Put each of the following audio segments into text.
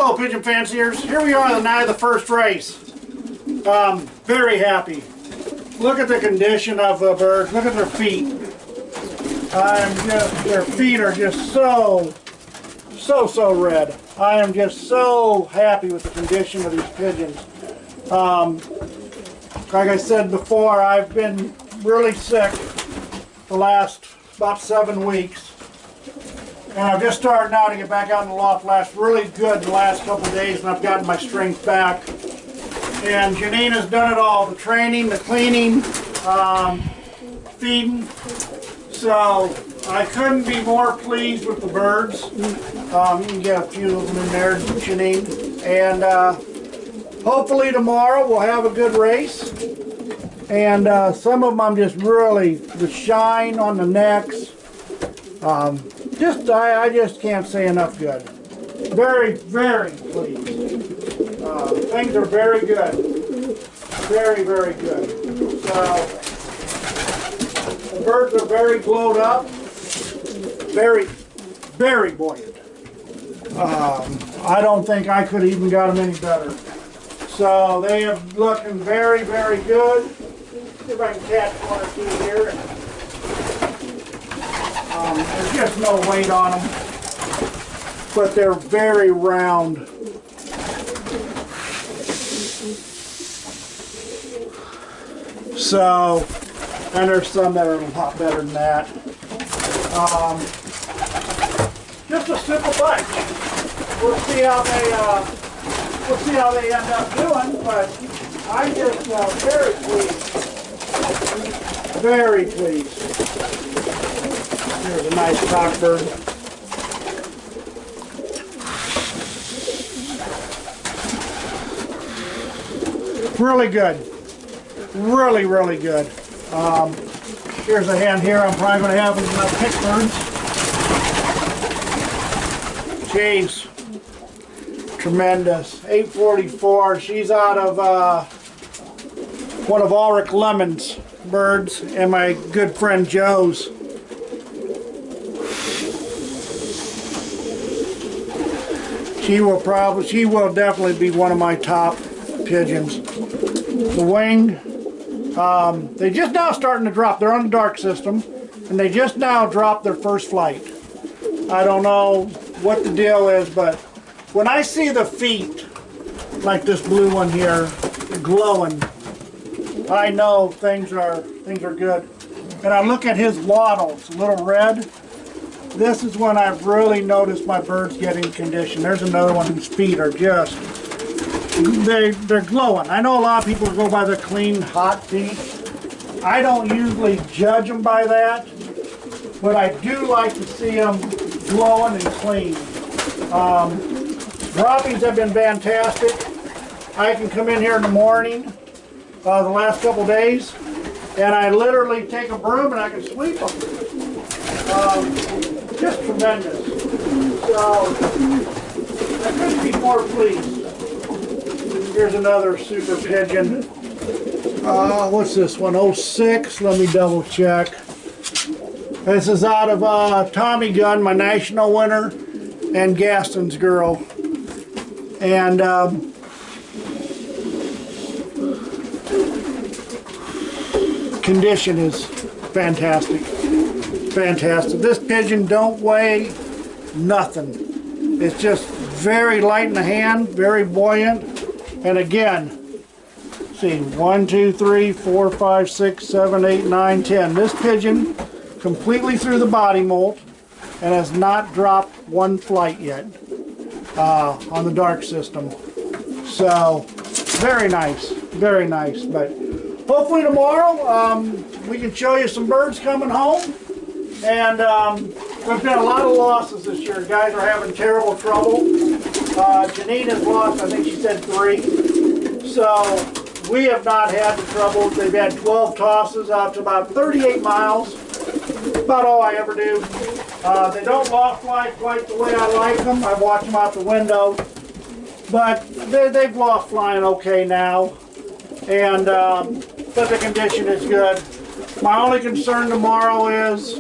Hello, pigeon fanciers. Here we are the night of the first race. Very happy. Look at the condition of the birds. Look at their feet. Their feet are just so red. I am just so happy with the condition of these pigeons. Like I said before, I've been really sick the last about 7 weeks. And I'm just starting now to get back out in the loft. Really good the last couple of days, and I've gotten my strength back. And Janine has done it all, the training, the cleaning, feeding. So I couldn't be more pleased with the birds. You can get a few of them in there, Janine. And hopefully tomorrow we'll have a good race. And some of them I'm just really, the shine on the necks. I just can't say enough good. Very, very pleased. Things are very good. Very, very good. So, the birds are very glowed up. Very, very buoyant. I don't think I could have even got them any better. So, they are looking very, very good. See if I can catch one or two here. There's just no weight on them, but they're very round. So, and there's some that are a lot better than that. Just a simple bunch. We'll see how they end up doing, but I'm just very pleased. Very pleased. Here's a nice cockbird. Really good. Really, really good. Here's a hen here. I'm probably going to have enough pickbirds. Jeez. Tremendous. 844. She's out of one of Ulrich Lemon's birds and my good friend Joe's. She will definitely be one of my top pigeons. The wing, they just now starting to drop. They're on the dark system, and they just now dropped their first flight. I don't know what the deal is, but when I see the feet, like this blue one here, glowing, I know things are good. And I look at his wattle, it's a little red. This is when I've really noticed my birds getting conditioned. There's another one whose feet are just, they're glowing. I know a lot of people go by the clean, hot feet. I don't usually judge them by that, but I do like to see them glowing and clean. Droppings have been fantastic. I can come in here in the morning, the last couple days, and I literally take a broom and I can sweep them. Just tremendous. So, I couldn't be more pleased. Here's another super pigeon. What's this one? 06. Let me double check. This is out of Tommy Gun, my national winner, and Gaston's girl. And condition is fantastic. Fantastic. This pigeon don't weigh nothing. It's just very light in the hand, very buoyant. And again, see, 1, 2, 3, 4, 5, 6, 7, 8, 9, 10. This pigeon completely through the body molt and has not dropped one flight yet on the dark system. So, very nice, very nice. But hopefully tomorrow we can show you some birds coming home. And we've got a lot of losses this year. Guys are having terrible trouble. Janine has lost, I think she said 3. So we have not had the trouble. They've had 12 tosses out to about 38 miles. About all I ever do. They don't loft fly quite the way I like them. I watch them out the window. But they've loft flying okay now. And but the condition is good. My only concern tomorrow is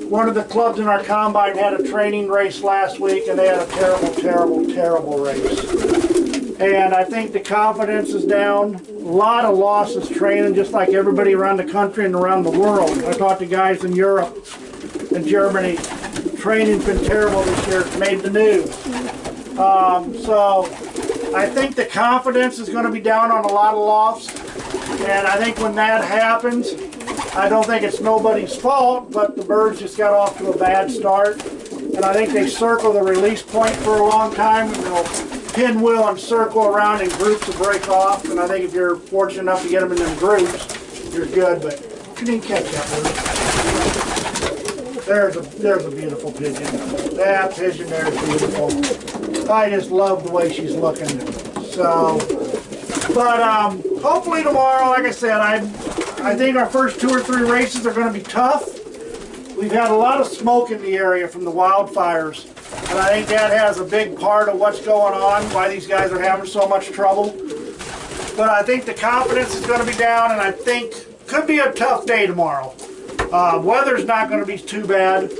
One of the clubs in our combine had a training race last week, and they had a terrible race. And I think the confidence is down. A lot of losses training, just like everybody around the country and around the world. I talked to guys in Europe and Germany. Training's been terrible this year. It's made the news. So I think the confidence is going to be down on a lot of lofts. And I think when that happens, I don't think it's nobody's fault, but the birds just got off to a bad start. And I think they circle the release point for a long time, and they'll pinwheel and circle around in groups to break off. And I think if you're fortunate enough to get them in them groups, you're good, but you didn't catch that bird. There's a beautiful pigeon. That pigeon there is beautiful. I just love the way she's looking. So, but hopefully tomorrow, like I said, I think our first 2 or 3 races are going to be tough. We've had a lot of smoke in the area from the wildfires, and I think that has a big part of what's going on, why these guys are having so much trouble. But I think the confidence is going to be down, and I think could be a tough day tomorrow. Weather's not going to be too bad.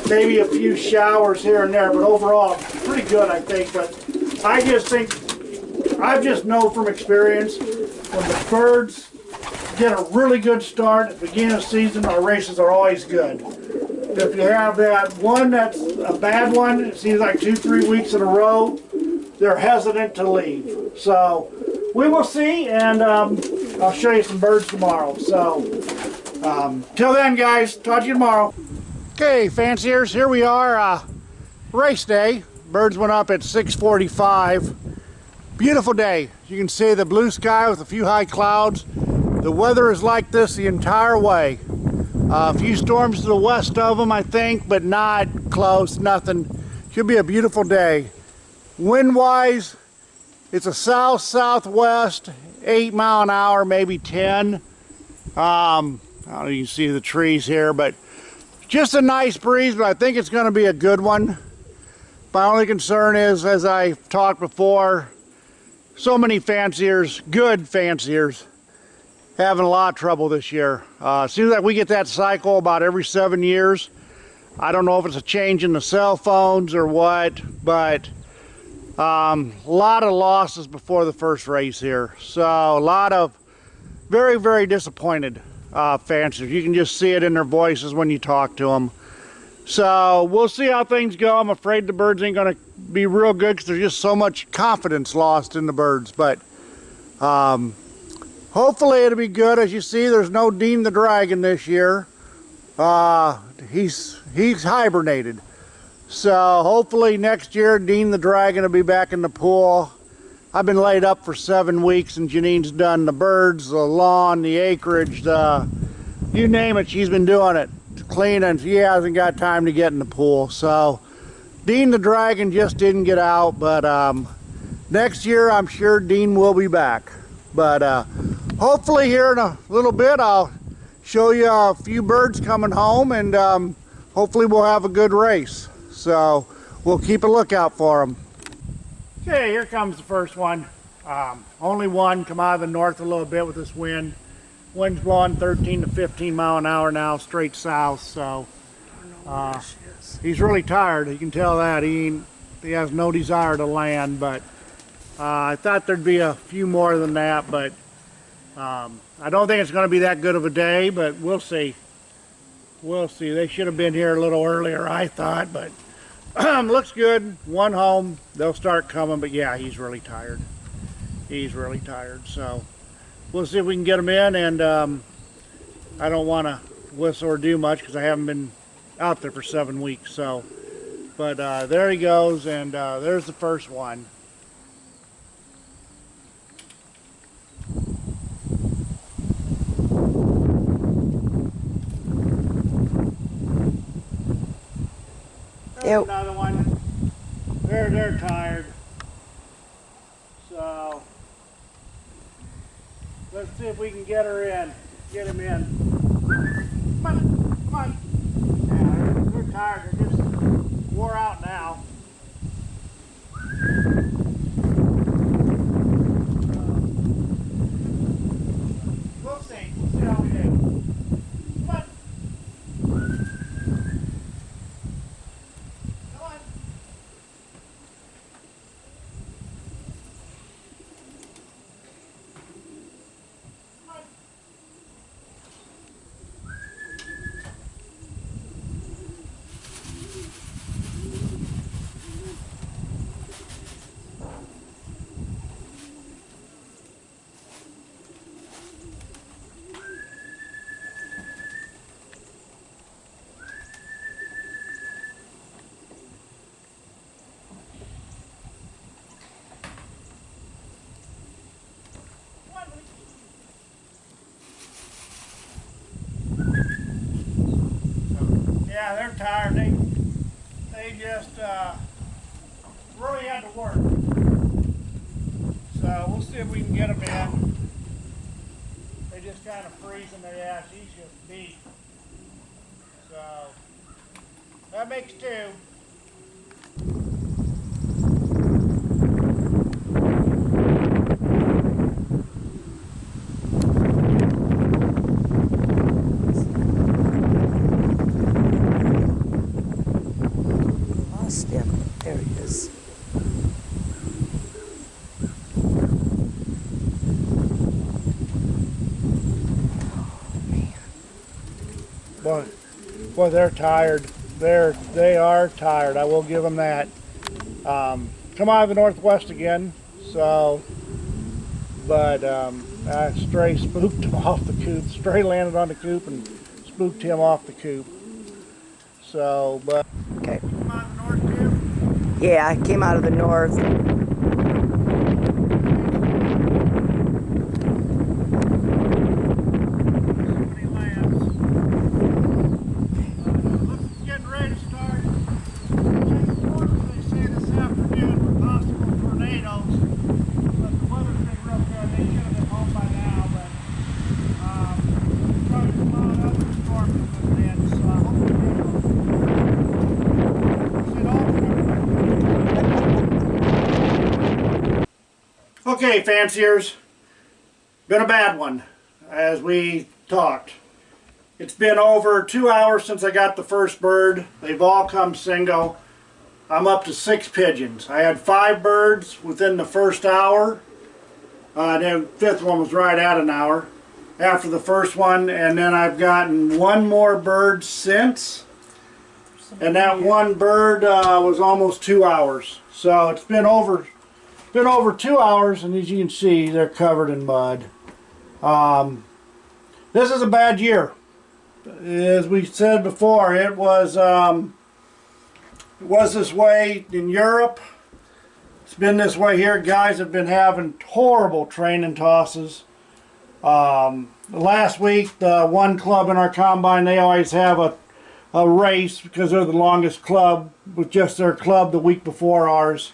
Maybe a few showers here and there, but overall, pretty good, I think. But I just know from experience, when the birds get a really good start at the beginning of the season, our races are always good. If you have that one that's a bad one, it seems like 2, 3 weeks in a row, they're hesitant to leave. So we will see, and I'll show you some birds tomorrow. So till then, guys, talk to you tomorrow. Okay, fanciers, here we are, race day. Birds went up at 6:45. Beautiful day. You can see the blue sky with a few high clouds. The weather is like this the entire way. A few storms to the west of them, I think, but not close, nothing. Should be a beautiful day. Wind-wise, it's a south-southwest, 8 mile an hour, maybe 10. I don't know if you can see the trees here, but just a nice breeze, but I think it's going to be a good one. My only concern is, as I've talked before, so many fanciers, good fanciers, having a lot of trouble this year. Seems like we get that cycle about every 7 years. I don't know if it's a change in the cell phones or what, but a lot of losses before the first race here. So a lot of very, very disappointed fanciers. You can just see it in their voices when you talk to them. So we'll see how things go. I'm afraid the birds ain't going to be real good because there's just so much confidence lost in the birds. But hopefully it'll be good. As you see, there's no Dean the Dragon this year. He's hibernated. So hopefully next year Dean the Dragon will be back in the pool. I've been laid up for 7 weeks, and Janine's done the birds, the lawn, the acreage, you name it, she's been doing it. Cleaning. She hasn't got time to get in the pool. So Dean the Dragon just didn't get out, but next year I'm sure Dean will be back. But hopefully here in a little bit I'll show you a few birds coming home, and hopefully we'll have a good race. So we'll keep a lookout for them. Okay, here comes the first one. Only one, come out of the north a little bit with this wind. Wind's blowing 13 to 15 mile an hour now, straight south. So he's really tired. You can tell that. He has no desire to land, but I thought there'd be a few more than that, but I don't think it's going to be that good of a day, but we'll see. We'll see. They should have been here a little earlier, I thought, but looks good. One home. They'll start coming, but yeah, he's really tired. He's really tired, so we'll see if we can get him in, and I don't want to whistle or do much because I haven't been out there for 7 weeks, so, but there he goes, and there's the first one. There's another one. They're tired. So let's see if we can get her in. Get him in. Come on, come on. Yeah, they're tired. They're just wore out now. We'll see. We'll see how we do. Come on. Yeah, they're tired. They just really had to work. So we'll see if we can get them in. They just kind of freezing their ass. He's just beat. So that makes two. Lost him. There he is. Boy, they're tired. They are tired. I will give them that. Come out of the northwest again. So, but Stray spooked him off the coop. Stray landed on the coop and spooked him off the coop. So, but Okay. come out of the north too. Yeah, I came out of the north. Okay, fanciers, been a bad one, as we talked. It's been over 2 hours since I got the first bird. They've all come single. I'm up to 6 pigeons. I had 5 birds within the first hour. The 5th one was right at an hour after the first one, and then I've gotten 1 more bird since. And that one bird was almost 2 hours. So it's been over 2 hours, and as you can see, they're covered in mud. This is a bad year. As we said before, it was this way in Europe. It's been this way here. Guys have been having horrible training tosses. Last week, the one club in our combine, they always have a race because they're the longest club with just their club the week before ours.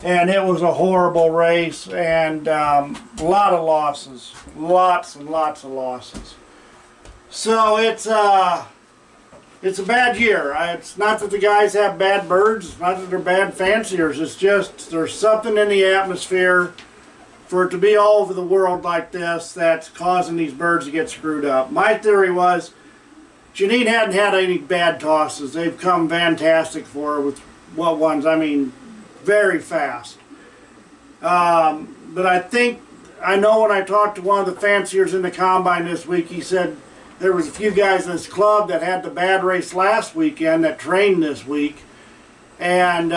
And it was a horrible race, and a lot of losses. Lots and lots of losses. So it's a bad year. It's not that the guys have bad birds. It's not that they're bad fanciers. It's just there's something in the atmosphere for it to be all over the world like this that's causing these birds to get screwed up. My theory was Janine hadn't had any bad tosses. They've come fantastic for her with what ones. I mean, very fast. But I know when I talked to one of the fanciers in the combine this week, he said there was a few guys in this club that had the bad race last weekend that trained this week, and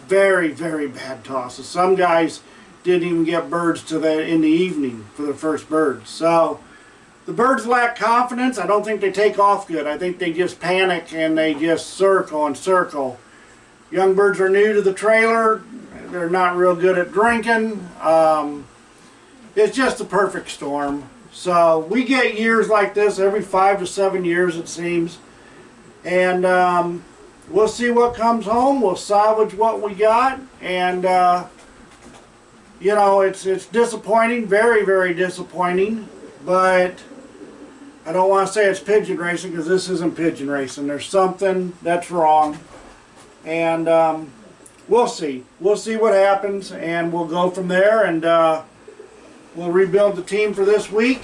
very, very bad tosses. Some guys didn't even get birds in the evening for the first bird. So the birds lack confidence. I don't think they take off good. I think they just panic and they just circle and circle. Young birds are new to the trailer. They're not real good at drinking. It's just a perfect storm. So we get years like this every 5 to 7 years, it seems. And we'll see what comes home. We'll salvage what we got. And, you know, it's disappointing, very, very disappointing. But I don't want to say it's pigeon racing because this isn't pigeon racing. There's something that's wrong. And we'll see. We'll see what happens, and we'll go from there, and we'll rebuild the team for this week,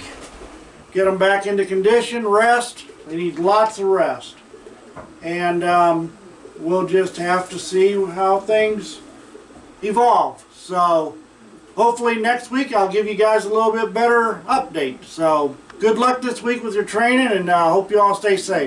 get them back into condition, rest. They need lots of rest. And we'll just have to see how things evolve. So hopefully next week I'll give you guys a little bit better update. So good luck this week with your training, and I hope you all stay safe.